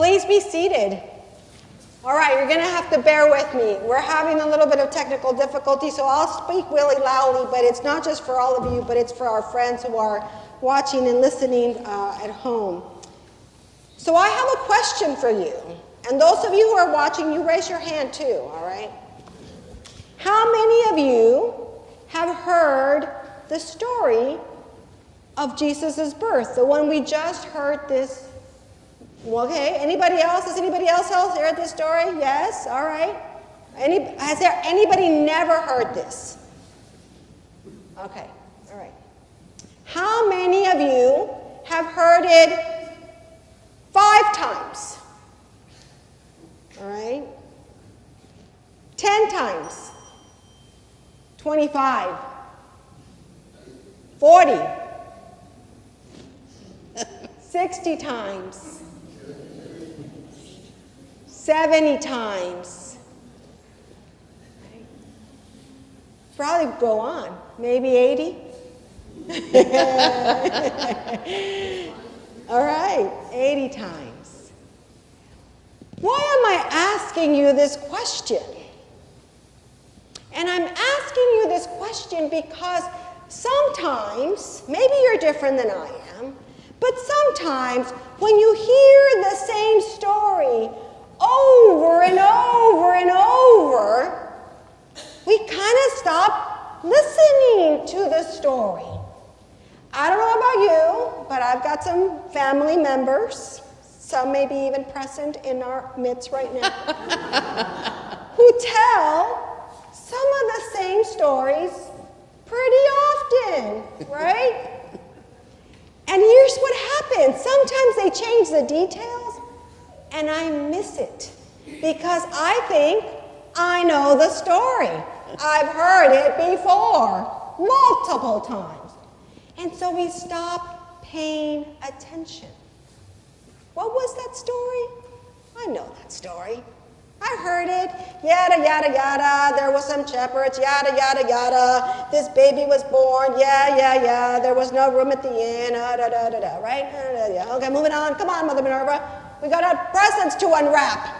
Please be seated. All right, you're going to have to bear with me. We're having a little bit of technical difficulty, so I'll speak really loudly, but it's not just for all of you, but it's for our friends who are watching and listening at home. So I have a question for you. And those of you who are watching, you raise your hand too, all right? How many of you have heard the story of Jesus' birth, the one we just heard this? Okay, anybody else? Has anybody else heard this story? Yes, all right. Has there anybody never heard this? Okay, all right. How many of you have heard it 5 times? All right. 10 times. 25. 40. 60 times. 70 times. Probably go on. Maybe 80. All right, 80 times. Why am I asking you this question? And I'm asking you this question because sometimes, maybe you're different than I am, but sometimes when you hear the same story over and over and over, we kind of stop listening to the story. I don't know about you, but I've got some family members, some maybe even present in our midst right now, who tell some of the same stories pretty often, right? And here's what happens. Sometimes they change the details, and I miss it because I think I know the story. I've heard it before, multiple times. And so we stop paying attention. What was that story? I know that story. I heard it. Yada, yada, yada. There was some shepherds. Yada, yada, yada. This baby was born. Yeah, yeah, yeah. There was no room at the inn. Da, da, da, da, right? Okay, moving on. Come on, Mother Minerva. We got our presents to unwrap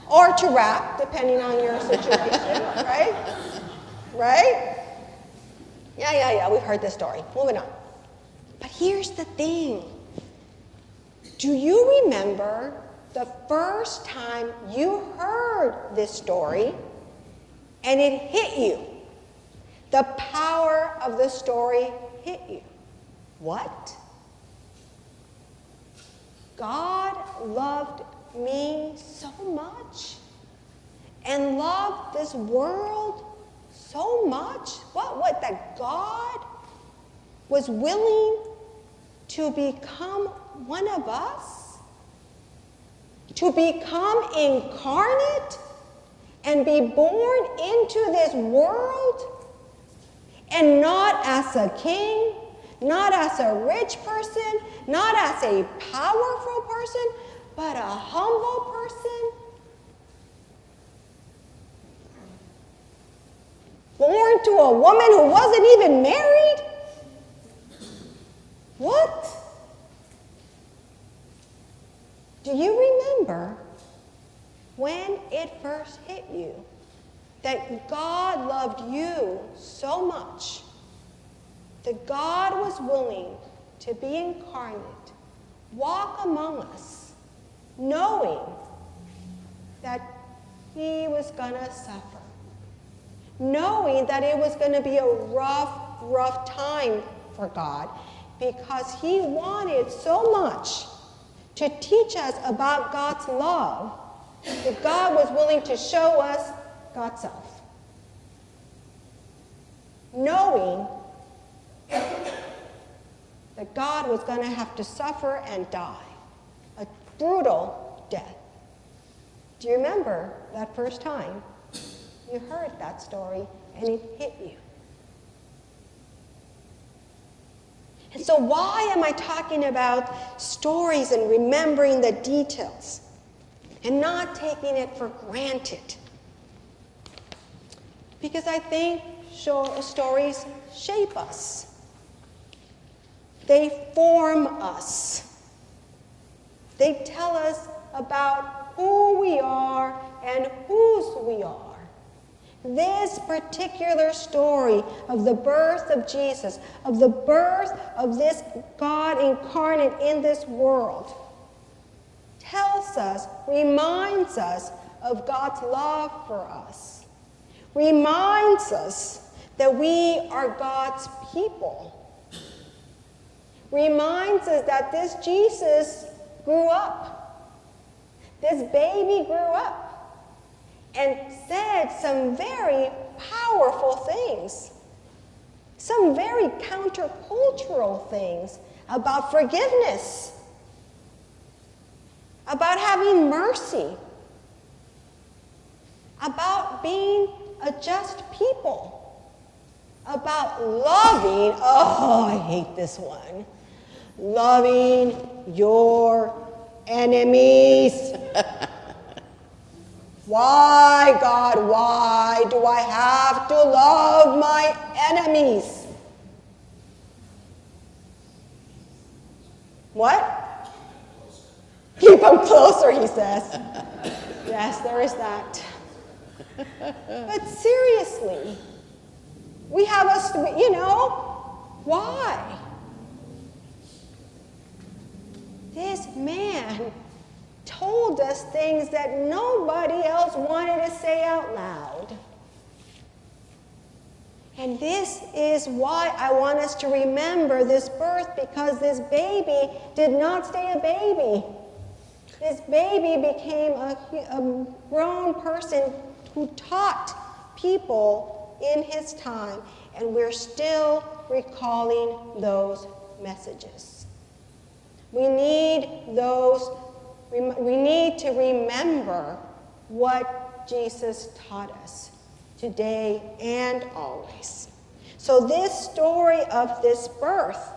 or to wrap, depending on your situation, right? Right? Yeah. We've heard this story. Moving on. But here's the thing. Do you remember the first time you heard this story and it hit you? The power of the story hit you. What? God loved me so much and loved this world so much. What? That God was willing to become one of us? To become incarnate and be born into this world, and not as a king, not as a rich person, not as a powerful person, but a humble person? Born to a woman who wasn't even married? What? Do you remember when it first hit you that God loved you so much that God was willing to be incarnate, walk among us, knowing that he was going to suffer, knowing that it was going to be a rough time for God, because he wanted so much to teach us about God's love that God was willing to show us God's self. Knowing that God was going to have to suffer and die a brutal death. Do you remember that first time you heard that story and it hit you? And so why am I talking about stories and remembering the details and not taking it for granted? Because I think stories shape us. They form us. They tell us about who we are and whose we are. This particular story of the birth of Jesus, of the birth of this God incarnate in this world, tells us, reminds us of God's love for us, reminds us that we are God's people, reminds us that this Jesus grew up, this baby grew up, and said some very powerful things, some very countercultural things about forgiveness, about having mercy, about being a just people, about loving, oh, I hate this one, loving your enemies. Why, God, why do I have to love my enemies? What? Keep them closer, he says. Yes, there is that. But seriously, we have why? This man told us things that nobody else wanted to say out loud. And this is why I want us to remember this birth, because this baby did not stay a baby. This baby became a grown person who taught people in his time, and we're still recalling those messages. We need to remember what Jesus taught us today and always. So this story of this birth,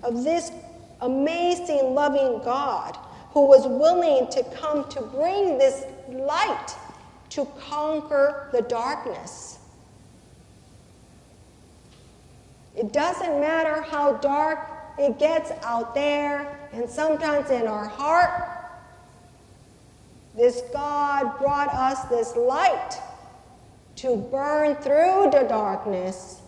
of this amazing, loving God who was willing to come to bring this light to conquer the darkness. It doesn't matter how dark it gets out there, and sometimes in our heart, this God brought us this light to burn through the darkness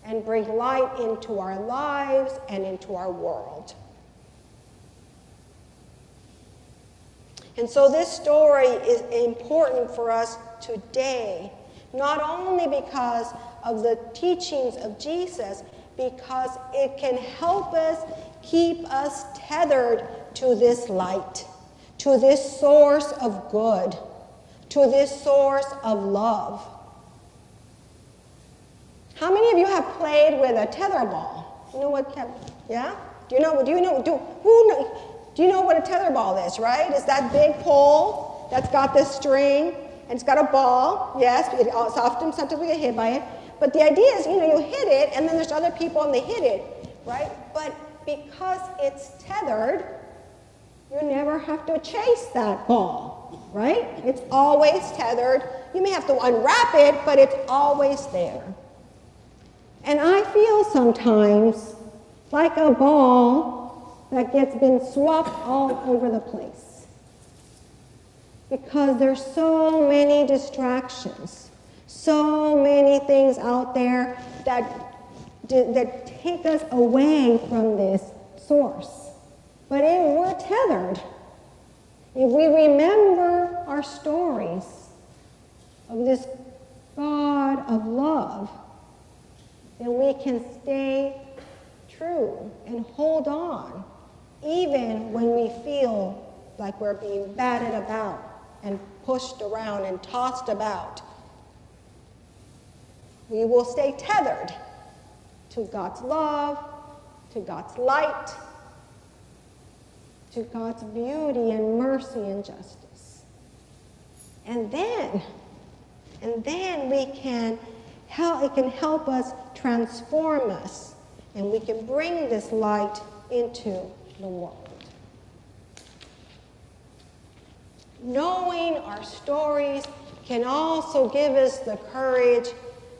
and bring light into our lives and into our world. And so this story is important for us today, not only because of the teachings of Jesus, because it can help us keep us tethered to this light, to this source of good, to this source of love. How many of you have played with a tether ball? You know what? Yeah? Do you know what a tether ball is, right? It's that big pole that's got this string and it's got a ball. Yes, sometimes we get hit by it. But the idea is, you hit it and then there's other people and they hit it, right? But because it's tethered, you never have to chase that ball, right? It's always tethered. You may have to unwrap it, but it's always there. And I feel sometimes like a ball that been swapped all over the place, because there's so many distractions, so many things out there that take us away from this source. But if we're tethered, if we remember our stories of this God of love, then we can stay true and hold on, even when we feel like we're being batted about and pushed around and tossed about. We will stay tethered to God's love, to God's light, to God's beauty and mercy and justice. And then it can help us transform us, and we can bring this light into the world. Knowing our stories can also give us the courage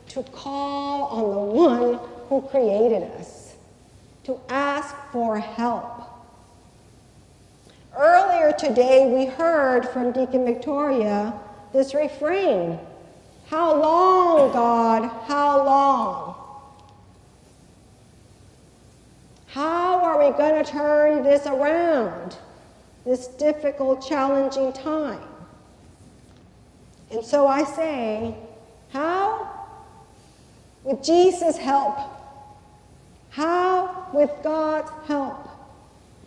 to call on the one who created us, to ask for help. Earlier today, we heard from Deacon Victoria this refrain, "How long, God, how long?" How are we going to turn this around, this difficult, challenging time? And so I say, how? With Jesus' help. How? With God's help.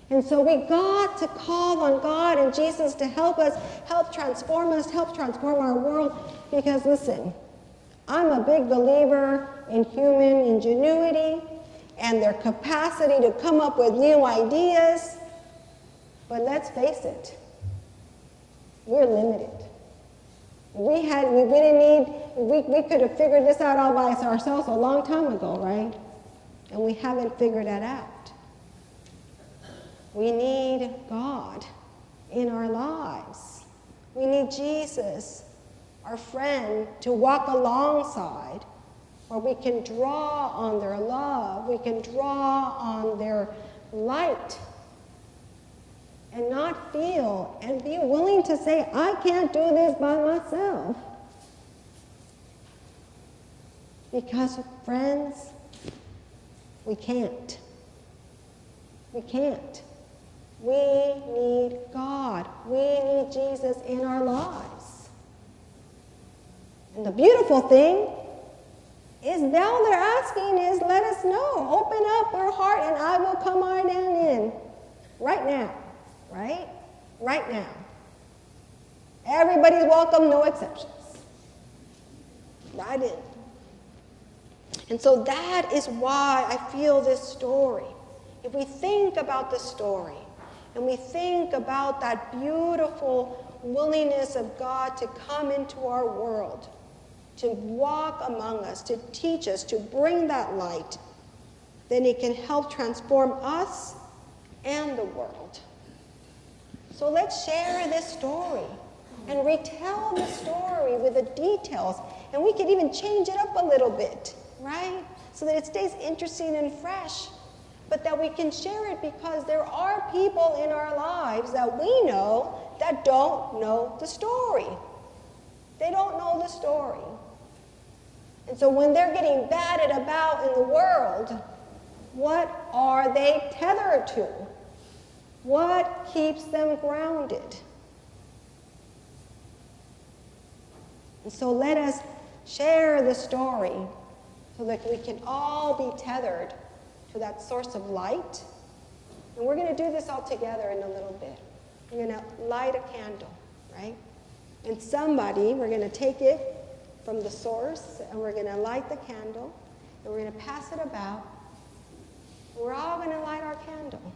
And so we got to call on God and Jesus to help us, help transform our world. Because listen, I'm a big believer in human ingenuity and their capacity to come up with new ideas. But let's face it, we're limited. We could have figured this out all by ourselves a long time ago, right? And we haven't figured that out. We need God in our lives. We need Jesus, our friend, to walk alongside, where we can draw on their love, we can draw on their light, and not feel and be willing to say, I can't do this by myself. Because, friends, we can't. We can't. We need God. We need Jesus in our lives. And the beautiful thing is now they're asking is, let us know. Open up your heart and I will come on in. Right now. Right? Right now. Everybody's welcome, no exceptions. Right in. And so that is why I feel this story. If we think about the story, and we think about that beautiful willingness of God to come into our world, to walk among us, to teach us, to bring that light, then it can help transform us and the world. So let's share this story and retell the story with the details. And we can even change it up a little bit, right? So that it stays interesting and fresh. But that we can share it because there are people in our lives that we know that don't know the story. They don't know the story. And so when they're getting batted about in the world, what are they tethered to? What keeps them grounded? And so let us share the story so that we can all be tethered to that source of light. And we're going to do this all together in a little bit. We're going to light a candle, right? And we're going to take it from the source, and we're going to light the candle, and we're going to pass it about. We're all going to light our candle.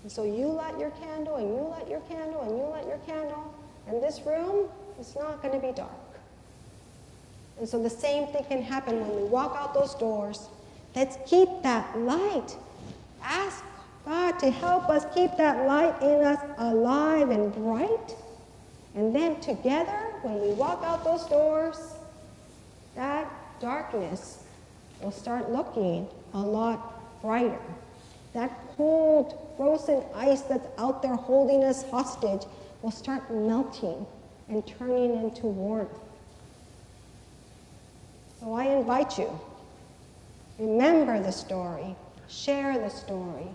And so you light your candle, and you light your candle, and you light your candle, and this room is not going to be dark. And so the same thing can happen when we walk out those doors. Let's keep that light. Ask God to help us keep that light in us alive and bright. And then together, when we walk out those doors, that darkness will start looking a lot brighter. That cold, frozen ice that's out there holding us hostage will start melting and turning into warmth. So I invite you, remember the story, share the story,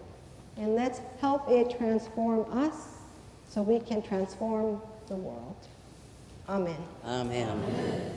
and let's help it transform us so we can transform the world. Amen. Amen. Amen.